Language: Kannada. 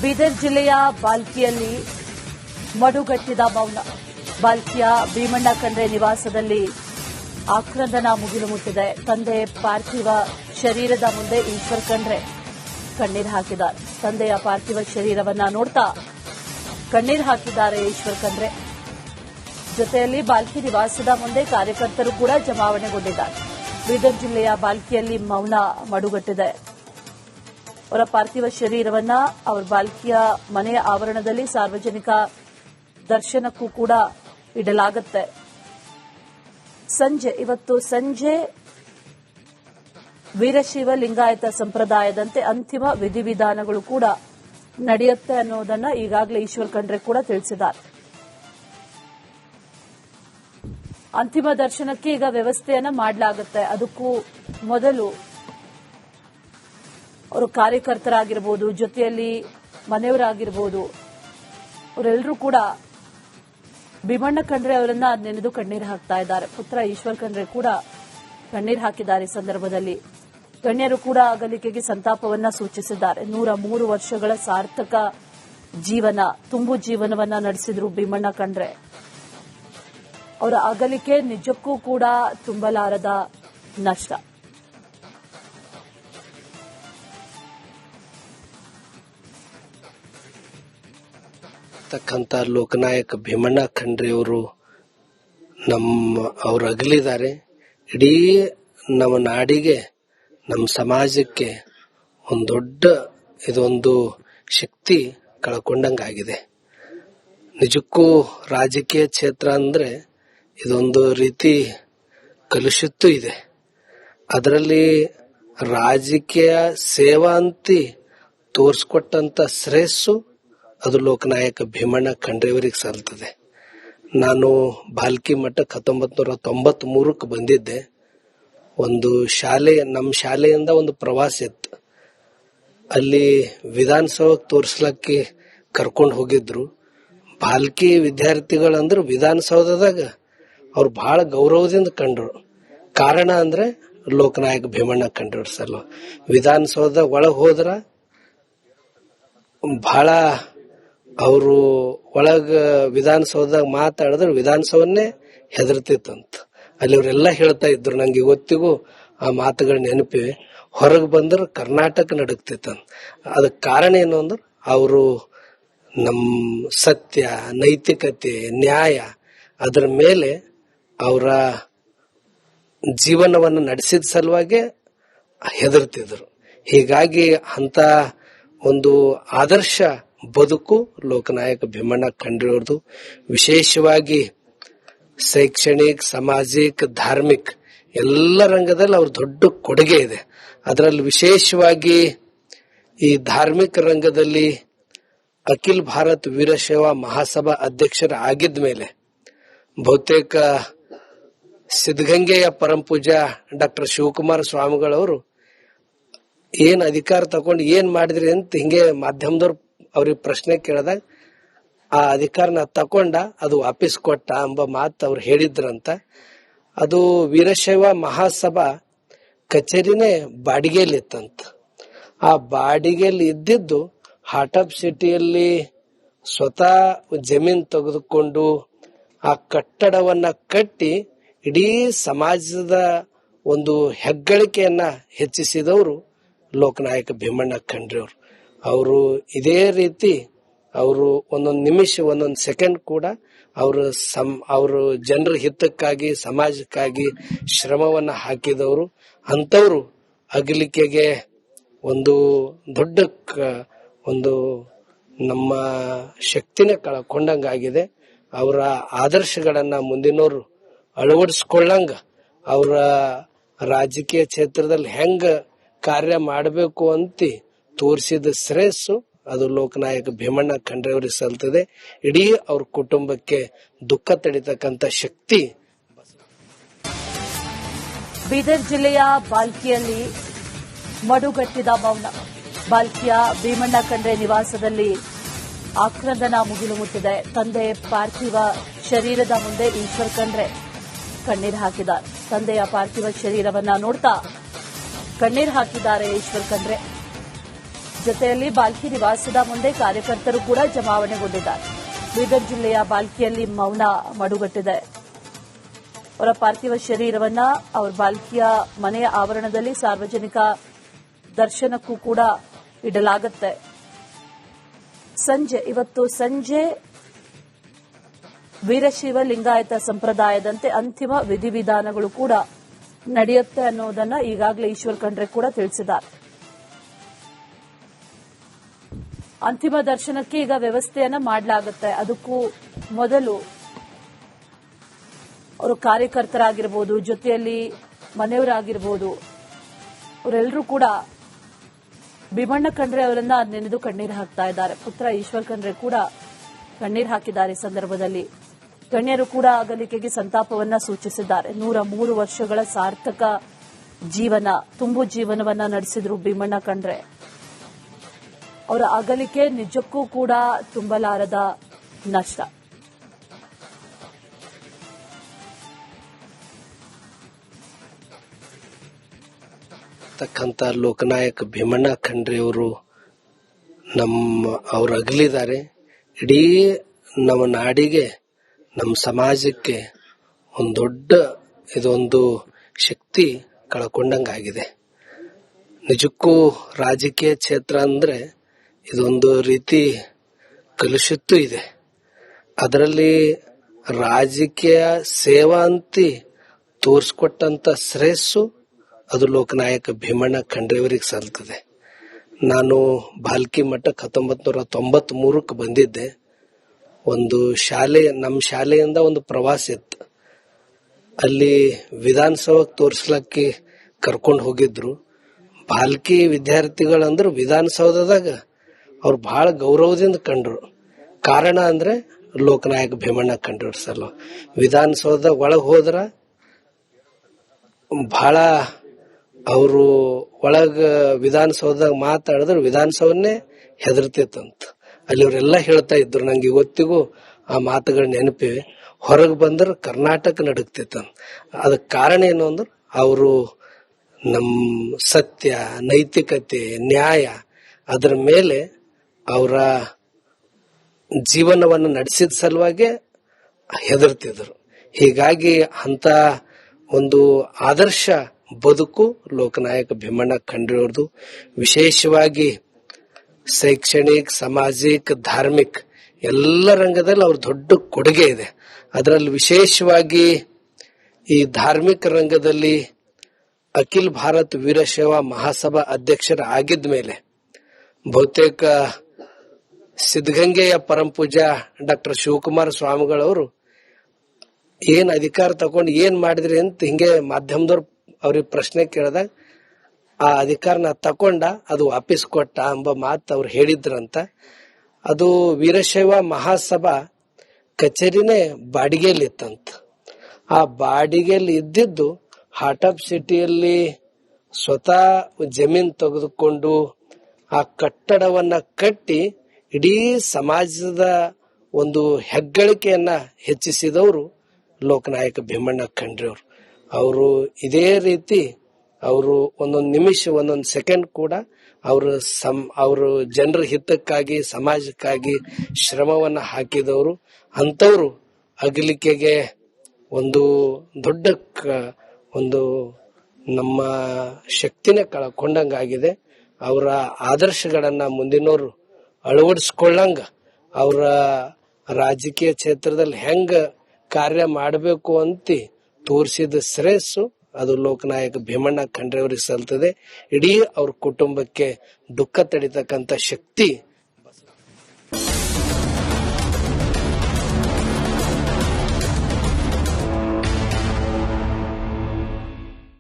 ಬೀದರ್ ಜಿಲ್ಲೆಯ ಬಾಲ್ಕಿಯಲ್ಲಿ ಮಡುಗಟ್ಟಿದ ಮೌನ. ಬಾಲ್ಕಿಯ ಭೀಮಣ್ಣ ಖಂಡ್ರೆ ನಿವಾಸದಲ್ಲಿ ಆಕ್ರಂದನ ಮುಗಿಲು ಮುಟ್ಟಿದೆ. ತಂದೆ ಪಾರ್ಥಿವ ಶರೀರದ ಮುಂದೆ ಈಶ್ವರ್ ಖಂಡ್ರೆ ಕಣ್ಣೀರು ಹಾಕಿದ್ದಾರೆ. ತಂದೆಯ ಪಾರ್ಥಿವ ಶರೀರವನ್ನ ನೋಡ್ತಾ ಕಣ್ಣೀರು ಹಾಕಿದ್ದಾರೆ ಈಶ್ವರ್ ಖಂಡ್ರೆ. ಜೊತೆಯಲ್ಲಿ ಬಾಲ್ಕಿ ನಿವಾಸದ ಮುಂದೆ ಕಾರ್ಯಕರ್ತರು ಕೂಡ ಜಮಾವಣೆಗೊಂಡಿದ್ದಾರೆ. ಬೀದರ್ ಜಿಲ್ಲೆಯ ಬಾಲ್ಕಿಯಲ್ಲಿ ಮೌನ ಮಡುಗಟ್ಟಿದೆ. ಅವರ ಪಾರ್ಥಿವ ಶರೀರವನ್ನ ಅವರ ಬಾಲ್ಕಿಯ ಮನೆಯ ಆವರಣದಲ್ಲಿ ಸಾರ್ವಜನಿಕ ದರ್ಶನಕ್ಕೂ ಕೂಡ ಇಡಲಾಗುತ್ತೆ. ಇವತ್ತು ಸಂಜೆ ವೀರಶೈವ ಲಿಂಗಾಯತ ಸಂಪ್ರದಾಯದಂತೆ ಅಂತಿಮ ವಿಧಿವಿಧಾನಗಳು ಕೂಡ ನಡೆಯುತ್ತೆ ಅನ್ನೋದನ್ನ ಈಗಾಗಲೇ ಈಶ್ವರ್ ಖಂಡ್ರೆ ಕೂಡ ತಿಳಿಸಿದ್ದಾರೆ. ಅಂತಿಮ ದರ್ಶನಕ್ಕೆ ಈಗ ವ್ಯವಸ್ಥೆಯನ್ನ ಮಾಡಲಾಗುತ್ತೆ. ಅದಕ್ಕೂ ಮೊದಲು ಅವರು ಕಾರ್ಯಕರ್ತರಾಗಿರ್ಬೋದು, ಜೊತೆಯಲ್ಲಿ ಮನೆಯವರಾಗಿರ್ಬೋದು, ಅವರೆಲ್ಲರೂ ಕೂಡ ಭೀಮಣ್ಣ ಖಂಡ್ರೆ ಅವರನ್ನ ನೆನೆದು ಕಣ್ಣೀರು ಹಾಕ್ತಾ ಇದ್ದಾರೆ. ಪುತ್ರ ಈಶ್ವರ್ ಖಂಡ್ರೆ ಕೂಡ ಕಣ್ಣೀರು ಹಾಕಿದ್ದಾರೆ. ಈ ಸಂದರ್ಭದಲ್ಲಿ ಗಣ್ಯರು ಕೂಡ ಅಗಲಿಕೆಗೆ ಸಂತಾಪವನ್ನ ಸೂಚಿಸಿದ್ದಾರೆ. 103 ವರ್ಷಗಳ ಸಾರ್ಥಕ ಜೀವನ, ತುಂಬು ಜೀವನವನ್ನ ನಡೆಸಿದ್ರು ಭೀಮಣ್ಣ ಖಂಡ್ರೆ. ಅವರ ಅಗಲಿಕೆ ನಿಜಕ್ಕೂ ಕೂಡ ತುಂಬಲಾರದ ನಷ್ಟ. ಲೋಕನಾಯಕ ಭೀಮಣ್ಣ ಖಂಡ್ರೆ ಅವರು ಅವರು ಅಗಲಿದ್ದಾರೆ. ಇಡೀ ನಮ್ಮ ನಾಡಿಗೆ, ನಮ್ಮ ಸಮಾಜಕ್ಕೆ ಒಂದು ದೊಡ್ಡ ಇದೊಂದು ಶಕ್ತಿ ಕಳ್ಕೊಂಡಂಗಾಗಿದೆ. ನಿಜಕ್ಕೂ ರಾಜಕೀಯ ಕ್ಷೇತ್ರ ಅಂದ್ರೆ ಇದೊಂದು ರೀತಿ ಕಲುಷಿತೂ ಇದೆ. ಅದರಲ್ಲಿ ರಾಜಕೀಯ ಸೇವಾ ಅಂತಿ ತೋರಿಸ್ಕೊಟ್ಟಂತ ಶ್ರೇಯಸ್ಸು ಅದು ಲೋಕನಾಯಕ ಭೀಮಣ್ಣ ಖಂಡ್ರೆಯವರಿಗೆ ಸಲ್ತದೆ. ನಾನು ಬಾಲ್ಕಿ ಮಠಕ್ಕೆ 1993 ಬಂದಿದ್ದೆ. ಒಂದು ನಮ್ಮ ಶಾಲೆಯಿಂದ ಒಂದು ಪ್ರವಾಸ ಇತ್ತು. ಅಲ್ಲಿ ವಿಧಾನಸೌಧಕ್ಕೆ ತೋರಿಸ್ಲಕ್ಕೆ ಕರ್ಕೊಂಡು ಹೋಗಿದ್ರು. ಬಾಲ್ಕಿ ವಿದ್ಯಾರ್ಥಿಗಳಂದ್ರೆ ವಿಧಾನಸೌಧದಾಗ ಅವ್ರು ಬಹಳ ಗೌರವದಿಂದ ಕಂಡ್ರು. ಕಾರಣ ಅಂದ್ರೆ ಲೋಕನಾಯಕ ಭೀಮಣ್ಣ ಖಂಡ್ರೆ ಸಲ ವಿಧಾನಸೌಧದಾಗ ಒಳಗೆ ಹೋದ್ರ ಬಹಳ ಅವರು ಒಳಗ ವಿಧಾನಸೌಧದಾಗ ಮಾತಾಡಿದ್ರೆ ವಿಧಾನಸೌಧನೇ ಹೆದರ್ತಿತ್ತಂತ. ಅಲ್ಲಿ ಅವರೆಲ್ಲ ಹೇಳ್ತಾ ಇದ್ರು. ನಂಗೆ ಇವತ್ತಿಗೂ ಆ ಮಾತುಗಳ ನೆನಪಿವೆ. ಹೊರಗೆ ಬಂದ್ರೆ ಕರ್ನಾಟಕ ನಡುಕ್ತಿತ್ತಂತ. ಅದಕ್ಕೆ ಕಾರಣ ಏನು ಅಂದ್ರೆ ಅವರು ನಮ್ಮ ಸತ್ಯ, ನೈತಿಕತೆ, ನ್ಯಾಯ ಅದರ ಮೇಲೆ ಅವರ ಜೀವನವನ್ನು ನಡೆಸಿದ ಸಲುವಾಗಿ ಹೆದರ್ತಿದ್ರು. ಹೀಗಾಗಿ ಅಂತ ಒಂದು ಆದರ್ಶ ಬದುಕು ಲೋಕನಾಯಕ ಭೀಮಣ್ಣ ಖಂಡ್ರೆ ಅವ್ರದ್ದು. ವಿಶೇಷವಾಗಿ ಶೈಕ್ಷಣಿಕ, ಸಾಮಾಜಿಕ, ಧಾರ್ಮಿಕ ಎಲ್ಲ ರಂಗದಲ್ಲಿ ಅವ್ರ ದೊಡ್ಡ ಕೊಡುಗೆ ಇದೆ. ಅದರಲ್ಲಿ ವಿಶೇಷವಾಗಿ ಈ ಧಾರ್ಮಿಕ ರಂಗದಲ್ಲಿ ಅಖಿಲ ಭಾರತ ವೀರಶೈವ ಮಹಾಸಭಾ ಅಧ್ಯಕ್ಷರ ಆಗಿದ ಮೇಲೆ ಬಹುತೇಕ ಸಿದ್ಧಗಂಗೆಯ ಪರಮಪೂಜ್ಯ ಡಾಕ್ಟರ್ ಶಿವಕುಮಾರ ಸ್ವಾಮಿಗಳವರು ಏನ್ ಅಧಿಕಾರ ತಗೊಂಡು ಏನ್ ಮಾಡಿದ್ರಿ ಅಂತ ಹಿಂಗೆ ಮಾಧ್ಯಮದವ್ರು ಅವ್ರಿಗೆ ಪ್ರಶ್ನೆ ಕೇಳಿದಾಗ ಆ ಅಧಿಕಾರನ ತಕೊಂಡ ಅದು ವಾಪಸ್ ಕೊಟ್ಟ ಎಂಬ ಮಾತು ಅವ್ರು ಹೇಳಿದ್ರಂತ. ಅದು ವೀರಶೈವ ಮಹಾಸಭಾ ಕಚೇರಿನೇ ಬಾಡಿಗೆಯಲ್ಲಿ ಇತ್ತಂತ. ಆ ಬಾಡಿಗೆಯಲ್ಲಿ ಇದ್ದಿದ್ದು ಹಾರ್ಟ್ ಆಫ್ ಸಿಟಿಯಲ್ಲಿ ಸ್ವತಃ ಜಮೀನ್ ತೆಗೆದುಕೊಂಡು ಆ ಕಟ್ಟಡವನ್ನ ಕಟ್ಟಿ ಇಡೀ ಸಮಾಜದ ಒಂದು ಹೆಗ್ಗಳಿಕೆಯನ್ನ ಹೆಚ್ಚಿಸಿದವರು ಲೋಕನಾಯಕ ಭೀಮಣ್ಣ ಖಂಡ್ರೆ ಅವರು. ಅವರು ಇದೇ ರೀತಿ ಅವರು ಒಂದೊಂದು ನಿಮಿಷ, ಒಂದೊಂದು ಸೆಕೆಂಡ್ ಕೂಡ ಅವರು ಜನರ ಹಿತಕ್ಕಾಗಿ, ಸಮಾಜಕ್ಕಾಗಿ ಶ್ರಮವನ್ನ ಹಾಕಿದವರು. ಅಂತವರು ಅಗಲಿಕೆಗೆ ಒಂದು ದೊಡ್ಡ ಒಂದು ನಮ್ಮ ಶಕ್ತಿನೇ ಕಳ್ಕೊಂಡಂಗಾಗಿದೆ. ಅವರ ಆದರ್ಶಗಳನ್ನ ಮುಂದಿನವರು ಅಳವಡಿಸ್ಕೊಳ್ಳಂಗ, ಅವರ ರಾಜಕೀಯ ಕ್ಷೇತ್ರದಲ್ಲಿ ಹೆಂಗ ಕಾರ್ಯ ಮಾಡಬೇಕು ಅಂತ ತೋರಿಸಿದ ಶ್ರೇಯಸ್ಸು ಅದು ಲೋಕನಾಯಕ ಭೀಮಣ್ಣ ಖಂಡ್ರೆ ಅವರಿಗೆ ಸಲ್ತದೆ. ಇಡೀ ಅವ್ರ ಕುಟುಂಬಕ್ಕೆ ದುಃಖ ತಡಿತಕ್ಕಂತ ಶಕ್ತಿ. ಬೀದರ್ ಜಿಲ್ಲೆಯ ಬಾಲ್ಕಿಯಲ್ಲಿ ಮಡುಗಟ್ಟಿದ ಮೌನ. ಬಾಲ್ಕಿಯ ಭೀಮಣ್ಣ ಖಂಡ್ರೆ ನಿವಾಸದಲ್ಲಿ ಆಕ್ರಂದನ ಮುಗಿಲು ಮುಟ್ಟಿದೆ. ತಂದೆ ಪಾರ್ಥಿವ ಶರೀರದ ಮುಂದೆ ಈಶ್ವರ್ ಖಂಡ್ರೆ ಕಣ್ಣೀರು ಹಾಕಿದ್ದಾರೆ. ತಂದೆಯ ಪಾರ್ಥಿವ ಶರೀರವನ್ನ ನೋಡ್ತಾ ಕಣ್ಣೀರು ಹಾಕಿದ್ದಾರೆ ಈಶ್ವರ್ ಖಂಡ್ರೆ. ಜೊತೆಯಲ್ಲಿ ಬಾಲ್ಕಿ ನಿವಾಸದ ಮುಂದೆ ಕಾರ್ಯಕರ್ತರು ಕೂಡ ಜಮಾವಣೆಗೊಂಡಿದ್ದಾರೆ. ಬೀದರ್ ಜಿಲ್ಲೆಯ ಬಾಲ್ಕಿಯಲ್ಲಿ ಮೌನ ಮಡುಗಟ್ಟಿದೆ. ಅವರ ಪಾರ್ಥಿವ ಶರೀರವನ್ನ ಅವರ ಬಾಲ್ಕಿಯ ಮನೆಯ ಆವರಣದಲ್ಲಿ ಸಾರ್ವಜನಿಕ ದರ್ಶನಕ್ಕೂ ಕೂಡ ಇಡಲಾಗುತ್ತೆ. ಇವತ್ತು ಸಂಜೆ ವೀರಶೈವ ಲಿಂಗಾಯತ ಸಂಪ್ರದಾಯದಂತೆ ಅಂತಿಮ ವಿಧಿವಿಧಾನಗಳು ಕೂಡ ನಡೆಯುತ್ತೆ ಅನ್ನೋದನ್ನ ಈಗಾಗಲೇ ಈಶ್ವರ್ ಖಂಡ್ರೆ ಕೂಡ ತಿಳಿಸಿದ್ದಾರೆ. ಅಂತಿಮ ದರ್ಶನಕ್ಕೆ ಈಗ ವ್ಯವಸ್ಥೆಯನ್ನ ಮಾಡಲಾಗುತ್ತೆ. ಅದಕ್ಕೂ ಮೊದಲು ಅವರು ಕಾರ್ಯಕರ್ತರಾಗಿರ್ಬೋದು, ಜೊತೆಯಲ್ಲಿ ಮನೆಯವರಾಗಿರ್ಬೋದು, ಅವರೆಲ್ಲರೂ ಕೂಡ ಭೀಮಣ್ಣ ಖಂಡ್ರೆ ಅವರನ್ನ ನೆನೆದು ಕಣ್ಣೀರು ಹಾಕ್ತಾ ಇದ್ದಾರೆ. ಪುತ್ರ ಈಶ್ವರ್ ಖಂಡ್ರೆ ಕೂಡ ಕಣ್ಣೀರು ಹಾಕಿದ್ದಾರೆ. ಈ ಸಂದರ್ಭದಲ್ಲಿ ಗಣ್ಯರು ಕೂಡ ಅಗಲಿಕೆಗೆ ಸಂತಾಪವನ್ನ ಸೂಚಿಸಿದ್ದಾರೆ. 103 ವರ್ಷಗಳ ಸಾರ್ಥಕ ತುಂಬು ಜೀವನವನ್ನ ನಡೆಸಿದ್ರು ಭೀಮಣ್ಣ ಖಂಡ್ರೆ. ಅವರ ಅಗಲಿಕೆ ನಿಜಕ್ಕೂ ಕೂಡ ತುಂಬಲಾರದ ನಷ್ಟ. ಲೋಕನಾಯಕ ಭೀಮಣ್ಣ ಖಂಡ್ರೆ ಅವರು ಅವರು ಅಗಲಿದ್ದಾರೆ. ಇಡೀ ನಮ್ಮ ನಾಡಿಗೆ, ನಮ್ಮ ಸಮಾಜಕ್ಕೆ ಇದೊಂದು ಶಕ್ತಿ ಕಳ್ಕೊಂಡಂಗಾಗಿದೆ. ನಿಜಕ್ಕೂ ರಾಜಕೀಯ ಕ್ಷೇತ್ರ ಅಂದ್ರೆ ಇದೊಂದು ರೀತಿ ಕಲುಷಿತೂ ಇದೆ. ಅದರಲ್ಲಿ ರಾಜಕೀಯ ಸೇವಾ ಅಂತಿ ತೋರಿಸ್ಕೊಟ್ಟಂತ ಶ್ರೇಯಸ್ಸು ಅದು ಲೋಕನಾಯಕ ಭೀಮಣ್ಣ ಖಂಡ್ರೆ ಅವರಿಗೆ ಸಲ್ತದೆ. ನಾನು ಬಾಲ್ಕಿ ಮಠಕ್ಕೆ 1993 ಬಂದಿದ್ದೆ. ಒಂದು ನಮ್ಮ ಶಾಲೆಯಿಂದ ಒಂದು ಪ್ರವಾಸ ಇತ್ತು. ಅಲ್ಲಿ ವಿಧಾನಸೌಧಕ್ಕೆ ತೋರಿಸ್ಲಕ್ಕೆ ಕರ್ಕೊಂಡು ಹೋಗಿದ್ರು. ಬಾಲ್ಕಿ ವಿದ್ಯಾರ್ಥಿಗಳಂದ್ರೆ ವಿಧಾನಸೌಧದಾಗ ಅವ್ರು ಬಹಳ ಗೌರವದಿಂದ ಕಂಡ್ರು. ಕಾರಣ ಅಂದ್ರೆ ಲೋಕನಾಯಕ ಭೀಮಣ್ಣ ಖಂಡ್ರೆ ಸಲ ವಿಧಾನಸೌಧ ಒಳಗೆ ಹೋದ್ರ ಬಹಳ ಅವರು ವಿಧಾನಸೌಧದಾಗ ಮಾತಾಡಿದ್ರು ವಿಧಾನಸೌಧನೇ ಹೆದರ್ತಿತ್ತಂತ. ಅಲ್ಲಿ ಅವರೆಲ್ಲ ಹೇಳ್ತಾ ಇದ್ರು. ನಂಗೆ ಇವತ್ತಿಗೂ ಆ ಮಾತುಗಳು ನೆನಪಿವೆ. ಹೊರಗೆ ಬಂದ್ರೆ ಕರ್ನಾಟಕ ನಡುಗ್ತಿತ್ತ. ಅದಕ್ಕೆ ಕಾರಣ ಏನು ಅಂದ್ರೆ ಅವರು ನಮ್ಮ ಸತ್ಯ, ನೈತಿಕತೆ, ನ್ಯಾಯ ಅದರ ಮೇಲೆ ಅವರ ಜೀವನವನ್ನು ನಡೆಸಿದ ಸಲುವಾಗಿ ಹೆದರ್ತಿದ್ರು. ಹೀಗಾಗಿ ಅಂತ ಒಂದು ಆದರ್ಶ ಬದುಕು ಲೋಕನಾಯಕ ಭೀಮಣ್ಣ ಖಂಡ್ರೆ ಅವ್ರದ್ದು. ವಿಶೇಷವಾಗಿ ಶೈಕ್ಷಣಿಕ, ಸಾಮಾಜಿಕ, ಧಾರ್ಮಿಕ ಎಲ್ಲ ರಂಗದಲ್ಲಿ ಅವ್ರ ದೊಡ್ಡ ಕೊಡುಗೆ ಇದೆ. ಅದರಲ್ಲಿ ವಿಶೇಷವಾಗಿ ಈ ಧಾರ್ಮಿಕ ರಂಗದಲ್ಲಿ ಅಖಿಲ ಭಾರತ ವೀರಶೈವ ಮಹಾಸಭಾ ಅಧ್ಯಕ್ಷರ ಆಗಿದ ಮೇಲೆ ಬಹುತೇಕ ಸಿದ್ಧಗಂಗೆಯ ಪರಮಪೂಜ್ಯ ಡಾಕ್ಟರ್ ಶಿವಕುಮಾರ ಸ್ವಾಮಿಗಳವರು ಏನ್ ಅಧಿಕಾರ ತಗೊಂಡು ಏನ್ ಮಾಡಿದ್ರಿ ಅಂತ ಹಿಂಗೆ ಮಾಧ್ಯಮದವ್ರು ಅವ್ರಿಗೆ ಪ್ರಶ್ನೆ ಕೇಳಿದಾಗ ಆ ಅಧಿಕಾರನ ತಕೊಂಡ ಅದು ವಾಪಸ್ ಕೊಟ್ಟ ಎಂಬ ಮಾತು ಅವ್ರು ಹೇಳಿದ್ರಂತ. ಅದು ವೀರಶೈವ ಮಹಾಸಭಾ ಕಚೇರಿನೇ ಬಾಡಿಗೆಯಲ್ಲಿ ಇತ್ತಂತ. ಆ ಬಾಡಿಗೆಯಲ್ಲಿ ಇದ್ದಿದ್ದು ಹಾರ್ಟ್ ಆಫ್ ಸಿಟಿಯಲ್ಲಿ ಸ್ವತಃ ಜಮೀನ್ ತೆಗೆದುಕೊಂಡು ಆ ಕಟ್ಟಡವನ್ನ ಕಟ್ಟಿ ಇಡೀ ಸಮಾಜದ ಒಂದು ಹೆಗ್ಗಳಿಕೆಯನ್ನ ಹೆಚ್ಚಿಸಿದವರು ಲೋಕನಾಯಕ ಭೀಮಣ್ಣ ಖಂಡ್ರೆ ಅವರು. ಅವರು ಇದೇ ರೀತಿ ಅವರು ಒಂದೊಂದು ನಿಮಿಷ, ಒಂದೊಂದು ಸೆಕೆಂಡ್ ಕೂಡ ಅವರು ಜನರ ಹಿತಕ್ಕಾಗಿ, ಸಮಾಜಕ್ಕಾಗಿ ಶ್ರಮವನ್ನ ಹಾಕಿದವರು. ಅಂತವರು ಅಗಲಿಕೆಗೆ ಒಂದು ದೊಡ್ಡ ಒಂದು ನಮ್ಮ ಶಕ್ತಿನೇ ಕಳ್ಕೊಂಡಂಗಾಗಿದೆ. ಅವರ ಆದರ್ಶಗಳನ್ನ ಮುಂದಿನವರು ಅಳವಡಿಸ್ಕೊಳ್ಳಂಗ, ಅವರ ರಾಜಕೀಯ ಕ್ಷೇತ್ರದಲ್ಲಿ ಹೆಂಗ ಕಾರ್ಯ ಮಾಡಬೇಕು ಅಂತ ತೋರಿಸಿದ ಶ್ರೇಯಸ್ಸು ಅದು ಲೋಕನಾಯಕ ಭೀಮಣ್ಣ ಖಂಡ್ರೆ ಅವರಿಗೆ ಸಲ್ತದೆ. ಇಡೀ ಅವ್ರ ಕುಟುಂಬಕ್ಕೆ ದುಃಖ ತಡಿತಕ್ಕಂತ ಶಕ್ತಿ